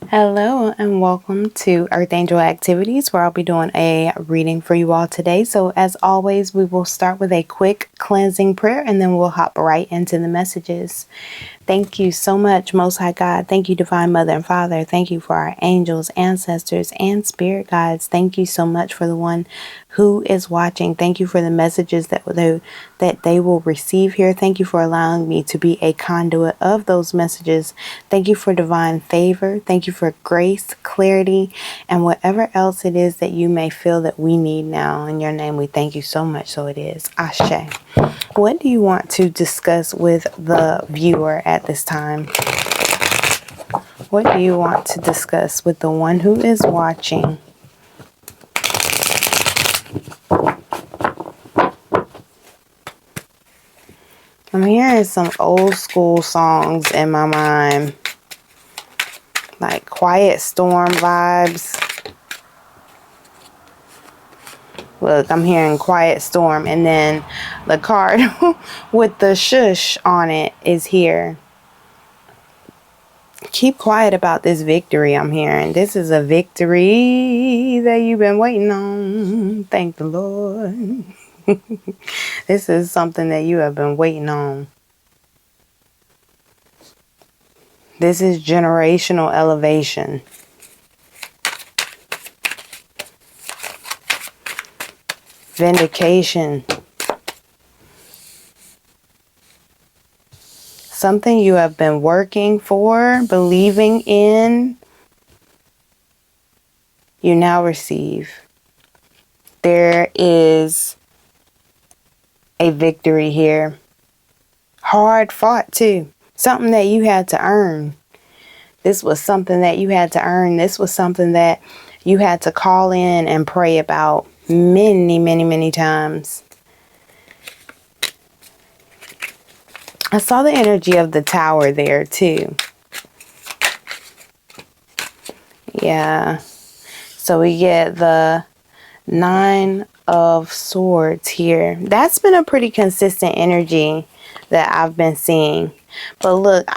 Hello and welcome to Earth Angel Activities, where I'll be doing a reading for you all today. So as always, we will start with a quick cleansing prayer and then we'll hop right into the messages. Thank you so much, Most High God. Thank you, Divine Mother and Father. Thank you for our angels, ancestors, and spirit guides. Thank you so much for the one who is watching. Thank you for the messages that they will receive here. Thank you for allowing me to be a conduit of those messages. Thank you for divine favor. Thank you for grace, clarity, and whatever else it is that you may feel that we need now. In your name, we thank you so much. So it is. Ashe. What do you want to discuss with the viewer at this time? What do you want to discuss with the one who is watching? I'm hearing some old school songs in my mind, like Quiet Storm vibes. Look, I'm hearing Quiet Storm, and then the card with the shush on it is here. Keep quiet about this victory I'm hearing. This is a victory that you've been waiting on. Thank the Lord. This is something that you have been waiting on. This is generational elevation. Vindication. Something you have been working for, believing in, you now receive. There is a victory here. Hard fought too. Something that you had to earn. This was something that you had to earn. This was something that you had to call in and pray about many, many, many times. I saw the energy of the tower there too. Yeah. So we get the 9 of Swords here. That's been a pretty consistent energy that I've been seeing. But look,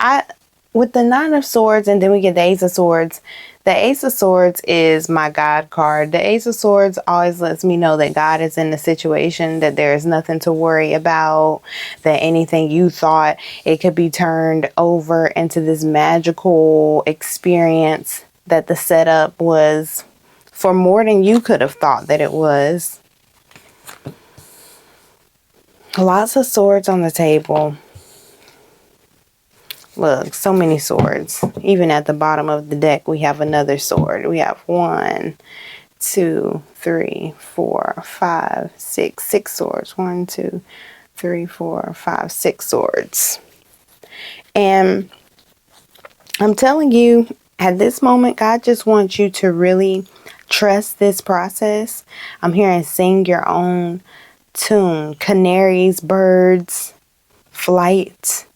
with the 9 of Swords and then we get the Ace of Swords. The Ace of Swords is my God card. The Ace of Swords always lets me know that God is in the situation, that there is nothing to worry about, that anything you thought, it could be turned over into this magical experience, that the setup was for more than you could have thought that it was. Lots of swords on the table. Look, so many swords. Even at the bottom of the deck, we have another sword. We have 1, 2, 3, 4, 5, 6. 6 swords. 1, 2, 3, 4, 5, 6 swords. And I'm telling you, at this moment, God just wants you to really trust this process. I'm hearing sing your own tune. Canaries, birds, flight.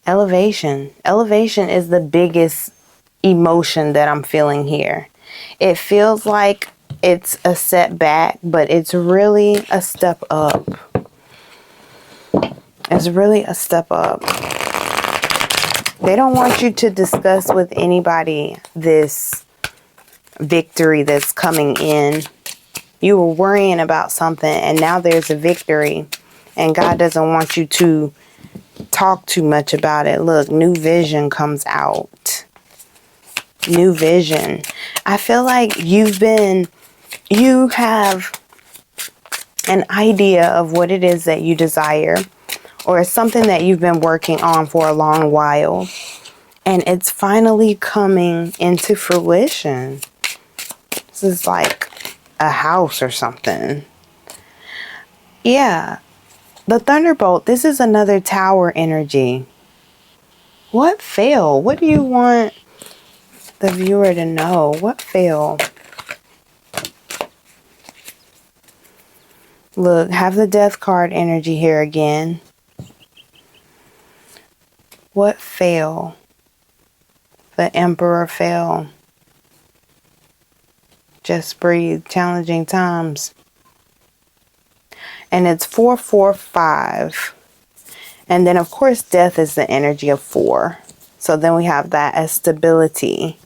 Elevation. Elevation is the biggest emotion that I'm feeling here. It feels like it's a setback, but it's really a step up. It's really a step up. They don't want you to discuss with anybody this victory that's coming in. You were worrying about something and now there's a victory, and God doesn't want you to talk too much about it. Look, new vision comes out. New vision. I feel like you have an idea of what it is that you desire, or it's something that you've been working on for a long while, and it's finally coming into fruition. This is like a house or something. Yeah. The Thunderbolt, this is another tower energy. What fell? What do you want the viewer to know? What fell? Look, have the Death card energy here again. What fell? The Emperor fell. Just breathe. Challenging times. And it's 445. And then, of course, death is the energy of 4. So then we have that as stability.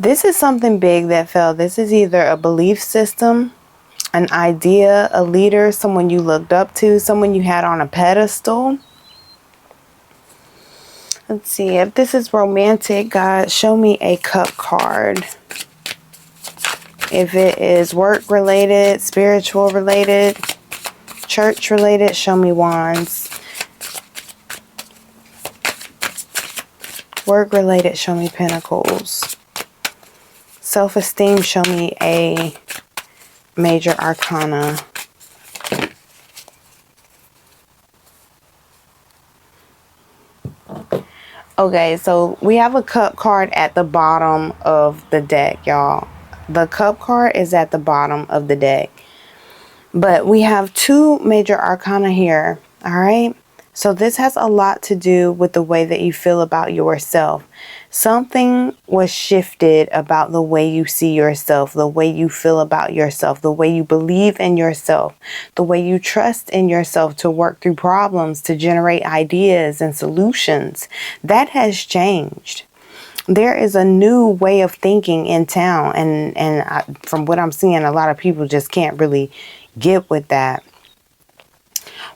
This is something big that fell. This is either a belief system, an idea, a leader, someone you looked up to, someone you had on a pedestal. Let's see, if this is romantic, God, show me a cup card. If it is work related, spiritual related, church related, show me wands. Work related, show me pentacles. Self-esteem, show me a major arcana. Okay, so we have a cup card at the bottom of the deck, y'all. The cup card is at the bottom of the deck. But we have two major arcana here, all right? So this has a lot to do with the way that you feel about yourself. Something was shifted about the way you see yourself, the way you feel about yourself, the way you believe in yourself, the way you trust in yourself to work through problems, to generate ideas and solutions. That has changed. There is a new way of thinking in town, and from what I'm seeing, a lot of people just can't really get with that.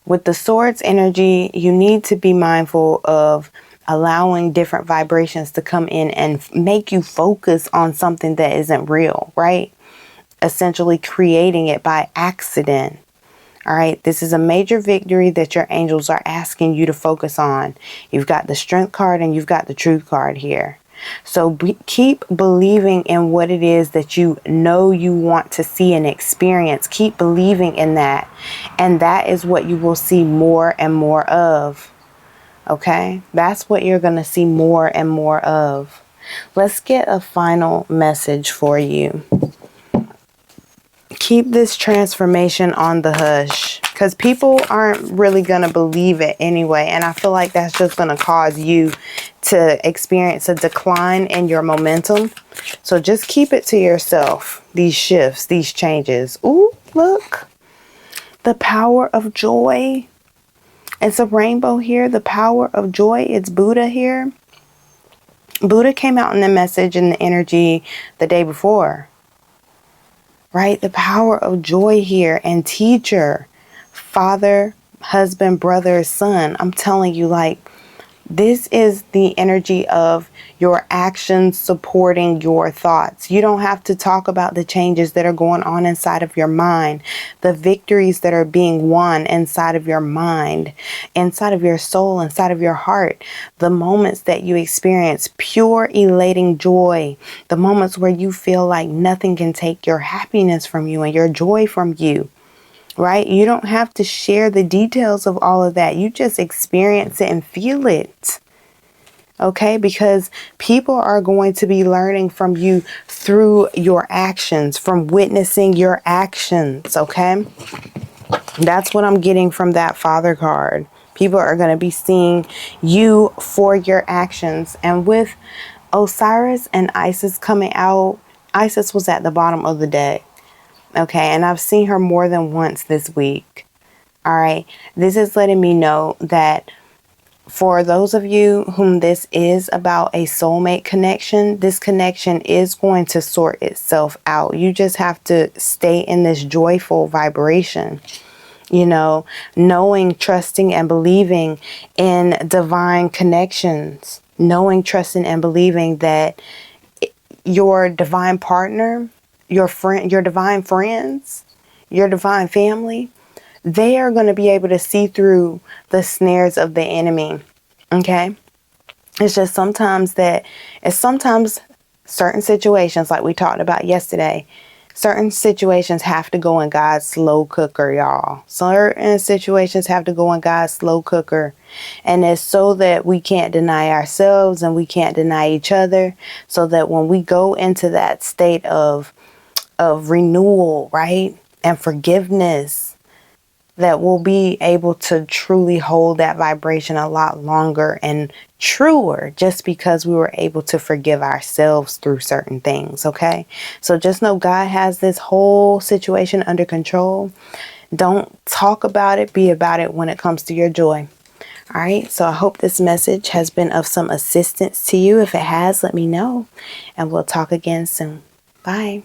With the swords energy, you need to be mindful of allowing different vibrations to come in and make you focus on something that isn't real, right? Essentially creating it by accident. All right, this is a major victory that your angels are asking you to focus on. You've got the strength card and you've got the truth card here. So keep believing in what it is that you know you want to see and experience. Keep believing in that. And that is what you will see more and more of. Okay? That's what you're going to see more and more of. Let's get a final message for you. Keep this transformation on the hush, because people aren't really going to believe it anyway. And I feel like that's just going to cause you to experience a decline in your momentum. So just keep it to yourself. These shifts, these changes. Ooh, look. The power of joy. It's a rainbow here. The power of joy. It's Buddha here. Buddha came out in the message and the energy the day before. Right? The power of joy here, and teacher, father, husband, brother, son. I'm telling you, like, this is the energy of your actions supporting your thoughts. You don't have to talk about the changes that are going on inside of your mind, the victories that are being won inside of your mind, inside of your soul, inside of your heart, the moments that you experience pure elating joy, the moments where you feel like nothing can take your happiness from you and your joy from you. Right? You don't have to share the details of all of that. You just experience it and feel it. Okay? Because people are going to be learning from you through your actions, from witnessing your actions. Okay? That's what I'm getting from that Father card. People are going to be seeing you for your actions. And with Osiris and Isis coming out, Isis was at the bottom of the deck. Okay, and I've seen her more than once this week. All right, this is letting me know that for those of you whom this is about a soulmate connection, this connection is going to sort itself out. You just have to stay in this joyful vibration, you know, knowing, trusting, and believing in divine connections, knowing, trusting, and believing that your divine partner, your friend, your divine friends, your divine family, they are going to be able to see through the snares of the enemy. Okay? It's just sometimes certain situations, like we talked about yesterday, certain situations have to go in God's slow cooker, y'all. Certain situations have to go in God's slow cooker. And it's so that we can't deny ourselves and we can't deny each other. So that when we go into that state of renewal, right, and forgiveness, that we'll be able to truly hold that vibration a lot longer and truer, just because we were able to forgive ourselves through certain things. Okay, so just know God has this whole situation under control. Don't talk about it, be about it when it comes to your joy. All right, so I hope this message has been of some assistance to you. If it has, let me know, and we'll talk again soon. Bye.